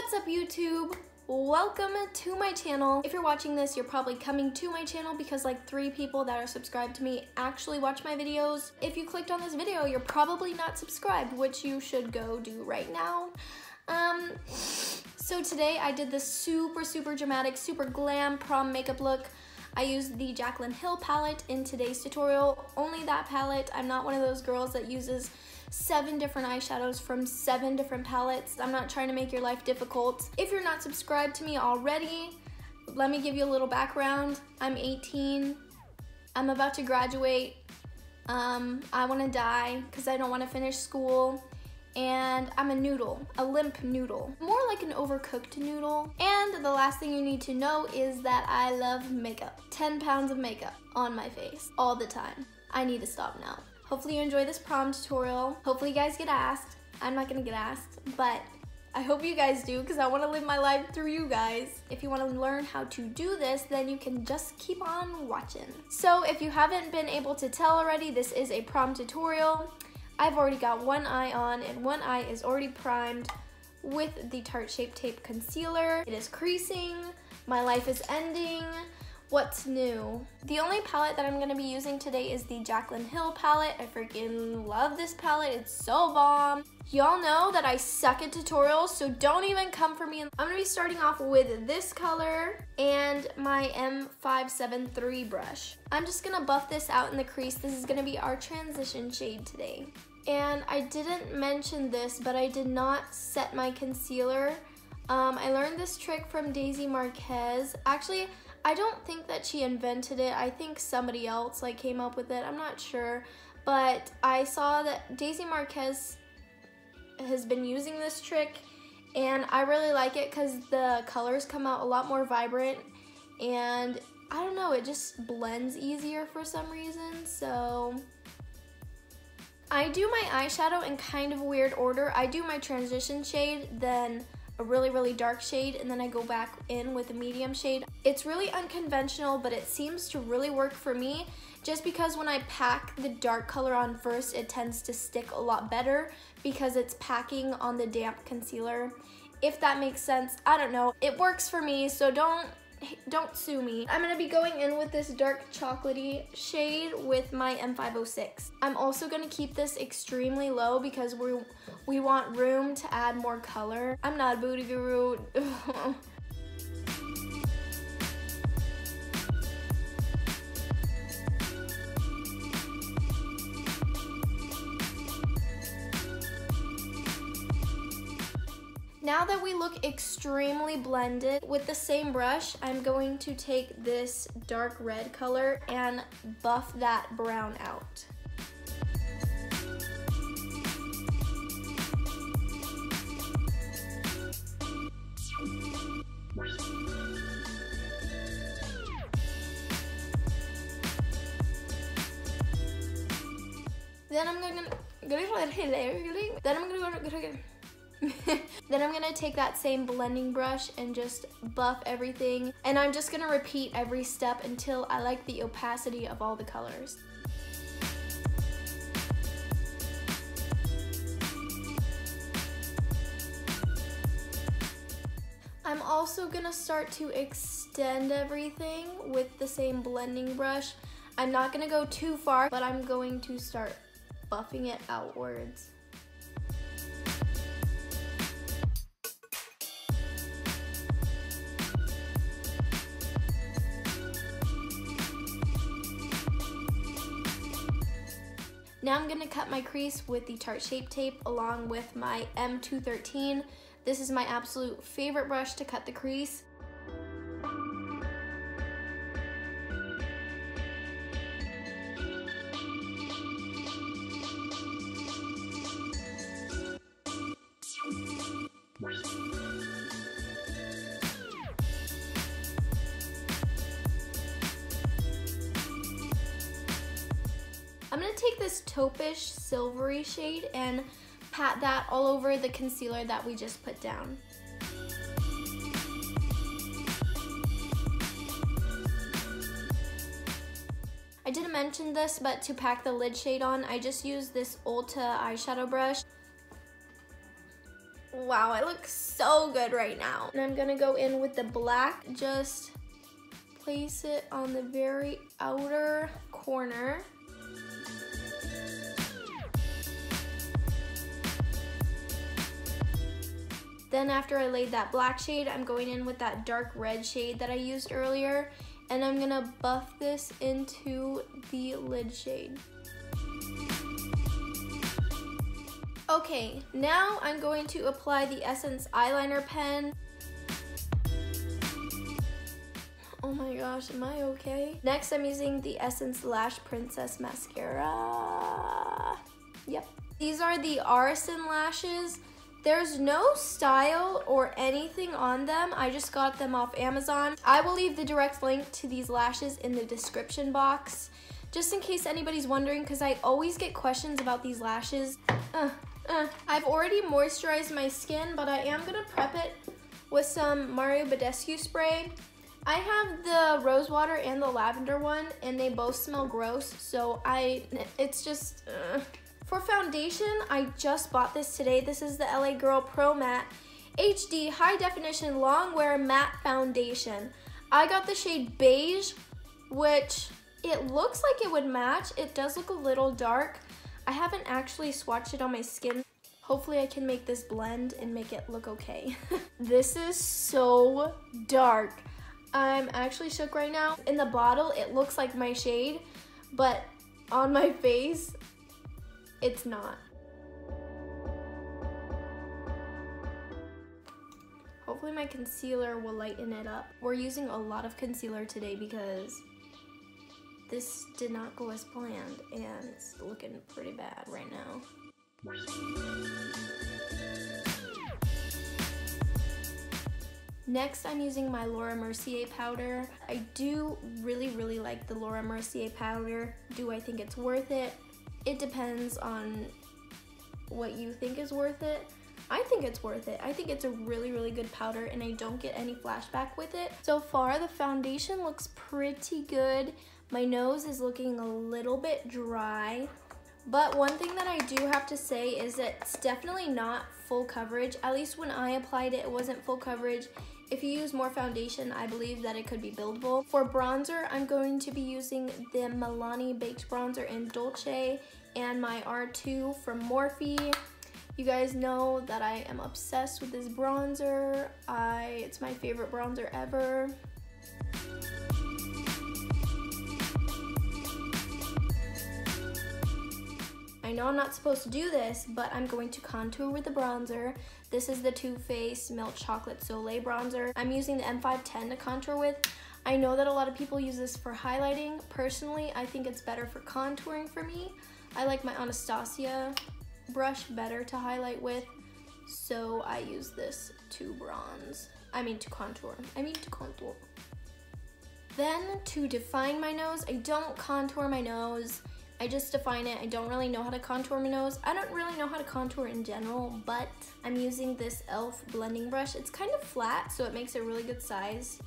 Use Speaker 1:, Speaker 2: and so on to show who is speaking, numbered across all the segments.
Speaker 1: What's up, YouTube? Welcome to my channel. If you're watching this, you're probably coming to my channel because like 3 people that are subscribed to me actually watch my videos. If you clicked on this video, you're probably not subscribed, which you should go do right now. So today I did this super dramatic, super glam prom makeup look. I used the Jaclyn Hill palette in today's tutorial, only that palette. I'm not one of those girls that uses 7 different eyeshadows from 7 different palettes. I'm not trying to make your life difficult. If you're not subscribed to me already, let me give you a little background. I'm 18, I'm about to graduate. I wanna die because I don't wanna finish school. And I'm a noodle, a limp noodle. More like an overcooked noodle. And the last thing you need to know is that I love makeup. 10 pounds of makeup on my face all the time. I need to stop now. Hopefully you enjoy this prom tutorial. Hopefully you guys get asked. I'm not gonna get asked, but I hope you guys do because I want to live my life through you guys. If you want to learn how to do this, then you can just keep on watching. So if you haven't been able to tell already, this is a prom tutorial. I've already got one eye on and one eye is already primed with the Tarte Shape Tape Concealer. It is creasing, my life is ending. What's new? The only palette that I'm gonna be using today is the Jaclyn Hill palette. I freaking love this palette, it's so bomb. Y'all know that I suck at tutorials, so don't even come for me. I'm gonna be starting off with this color and my M573 brush. I'm just gonna buff this out in the crease. This is gonna be our transition shade today. And I didn't mention this, but I did not set my concealer. I learned this trick from Daisy Marquez. Actually, I don't think that she invented it. I think somebody else like came up with it. I'm not sure. But I saw that Daisy Marquez has been using this trick and I really like it because the colors come out a lot more vibrant and I don't know, it just blends easier for some reason. So I do my eyeshadow in kind of a weird order. I do my transition shade, then a really dark shade, and then I go back in with a medium shade. It's really unconventional, but it seems to really work for me just because when I pack the dark color on first, it tends to stick a lot better because it's packing on the damp concealer. If that makes sense, I don't know. It works for me, so don't sue me. I'm gonna be going in with this dark chocolatey shade with my M506. I'm also gonna keep this extremely low because we want room to add more color. I'm not a booty guru. Now that we look extremely blended, with the same brush, I'm going to take this dark red color and buff that brown out. Then I'm gonna take that same blending brush and just buff everything. And I'm just gonna repeat every step until I like the opacity of all the colors. I'm also gonna start to extend everything with the same blending brush. I'm not gonna go too far, but I'm going to start buffing it outwards. Now I'm gonna cut my crease with the Tarte Shape Tape along with my M213. This is my absolute favorite brush to cut the crease. I'm gonna take this taupe-ish silvery shade and pat that all over the concealer that we just put down. I didn't mention this, but to pack the lid shade on, I just used this Ulta eyeshadow brush. Wow, I look so good right now. And I'm gonna go in with the black, just place it on the very outer corner. Then after I laid that black shade, I'm going in with that dark red shade that I used earlier, and I'm gonna buff this into the lid shade. Okay, now I'm going to apply the Essence eyeliner pen. Oh my gosh, am I okay? Next, I'm using the Essence Lash Princess Mascara. Yep. These are the Artisan lashes. There's no style or anything on them. I just got them off Amazon. I will leave the direct link to these lashes in the description box, just in case anybody's wondering, because I always get questions about these lashes. I've already moisturized my skin, but I am gonna prep it with some Mario Badescu spray. I have the rose water and the lavender one, and they both smell gross, so it's just, For foundation, I just bought this today. This is the LA Girl Pro Matte HD High Definition Long Wear Matte Foundation. I got the shade beige, which it looks like it would match. It does look a little dark. I haven't actually swatched it on my skin. Hopefully I can make this blend and make it look okay. This is so dark. I'm actually shook right now. In the bottle, it looks like my shade, but on my face, it's not. Hopefully my concealer will lighten it up. We're using a lot of concealer today because this did not go as planned and it's looking pretty bad right now. Next, I'm using my Laura Mercier powder. I do really like the Laura Mercier powder. Do I think it's worth it? It depends on what you think is worth it. I think it's worth it. I think it's a really good powder and I don't get any flashback with it. So far, the foundation looks pretty good. My nose is looking a little bit dry. But one thing that I do have to say is that it's definitely not full coverage. At least when I applied it, it wasn't full coverage. If you use more foundation, I believe that it could be buildable. For bronzer, I'm going to be using the Milani Baked Bronzer in Dolce and my R2 from Morphe. You guys know that I am obsessed with this bronzer. It's my favorite bronzer ever. I know I'm not supposed to do this, but I'm going to contour with the bronzer. This is the Too Faced Milk Chocolate Soleil bronzer. I'm using the M510 to contour with. I know that a lot of people use this for highlighting. Personally, I think it's better for contouring for me. I like my Anastasia brush better to highlight with, so I use this to contour. Then to define my nose, I don't contour my nose. I just define it. I don't really know how to contour my nose. I don't really know how to contour in general, but I'm using this e.l.f. blending brush. It's kind of flat, so it makes a really good size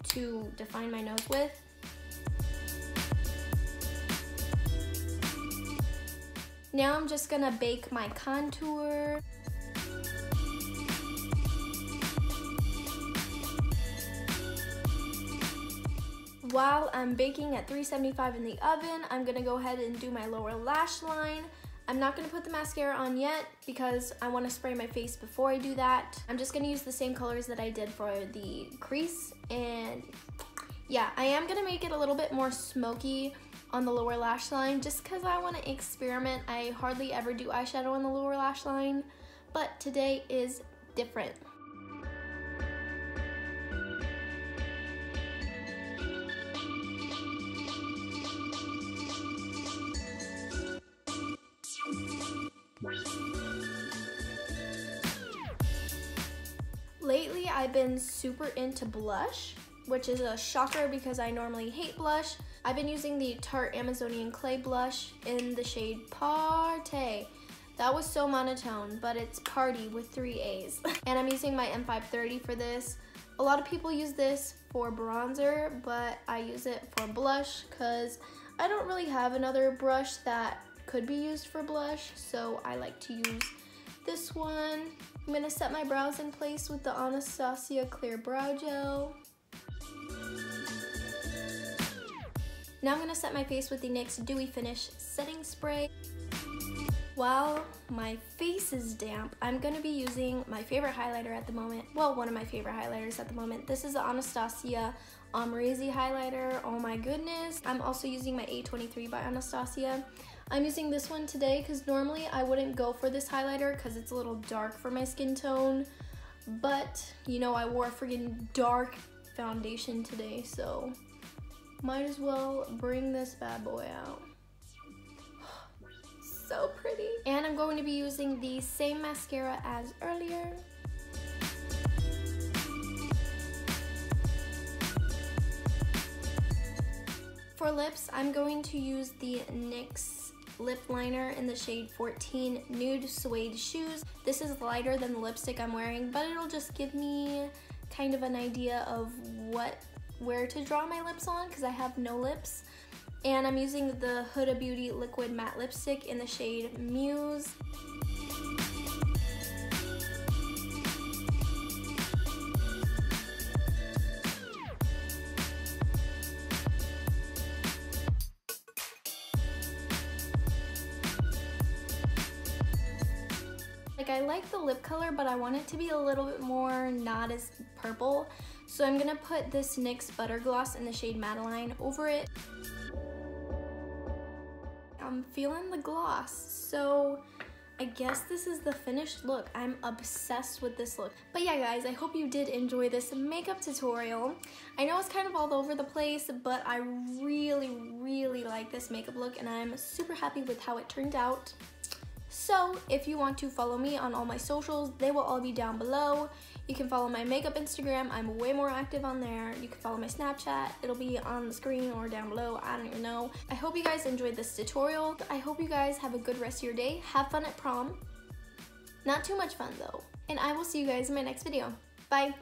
Speaker 1: to define my nose with. Now I'm just gonna bake my contour. While I'm baking at 375 in the oven, I'm gonna go ahead and do my lower lash line. I'm not gonna put the mascara on yet because I wanna spray my face before I do that. I'm just gonna use the same colors that I did for the crease, and yeah, I am gonna make it a little bit more smoky on the lower lash line just because I wanna experiment. I hardly ever do eyeshadow on the lower lash line, but today is different. Lately, I've been super into blush, which is a shocker because I normally hate blush. I've been using the Tarte Amazonian Clay blush in the shade Party. That was so monotone, but it's Party with 3 A's. And I'm using my M530 for this. A lot of people use this for bronzer, but I use it for blush because I don't really have another brush that could be used for blush, so I like to use this one. I'm gonna set my brows in place with the Anastasia Clear Brow Gel. Now I'm gonna set my face with the NYX Dewy Finish Setting Spray. While my face is damp, I'm gonna be using my favorite highlighter at the moment. Well, one of my favorite highlighters at the moment. This is the Anastasia Omrazy highlighter. Oh my goodness. I'm also using my A23 by Anastasia. I'm using this one today because normally I wouldn't go for this highlighter because it's a little dark for my skin tone. But, you know, I wore a freaking dark foundation today, so might as well bring this bad boy out. So pretty. And I'm going to be using the same mascara as earlier. For lips, I'm going to use the NYX lip liner in the shade 14 Nude Suede Shoes. This is lighter than the lipstick I'm wearing, but it'll just give me kind of an idea of where to draw my lips on because I have no lips. And I'm using the Huda Beauty Liquid Matte Lipstick in the shade Muse. Like, I like the lip color, but I want it to be a little bit more not as purple. So I'm gonna put this NYX Butter Gloss in the shade Madeline over it. I'm feeling the gloss, so I guess this is the finished look. I'm obsessed with this look. But yeah, guys, I hope you did enjoy this makeup tutorial. I know it's kind of all over the place, but I really like this makeup look, and I'm super happy with how it turned out. So if you want to follow me on all my socials, they will all be down below. You can follow my makeup Instagram. I'm way more active on there. You can follow my Snapchat. It'll be on the screen or down below. I don't even know. I hope you guys enjoyed this tutorial. I hope you guys have a good rest of your day. Have fun at prom. Not too much fun though. And I will see you guys in my next video. Bye.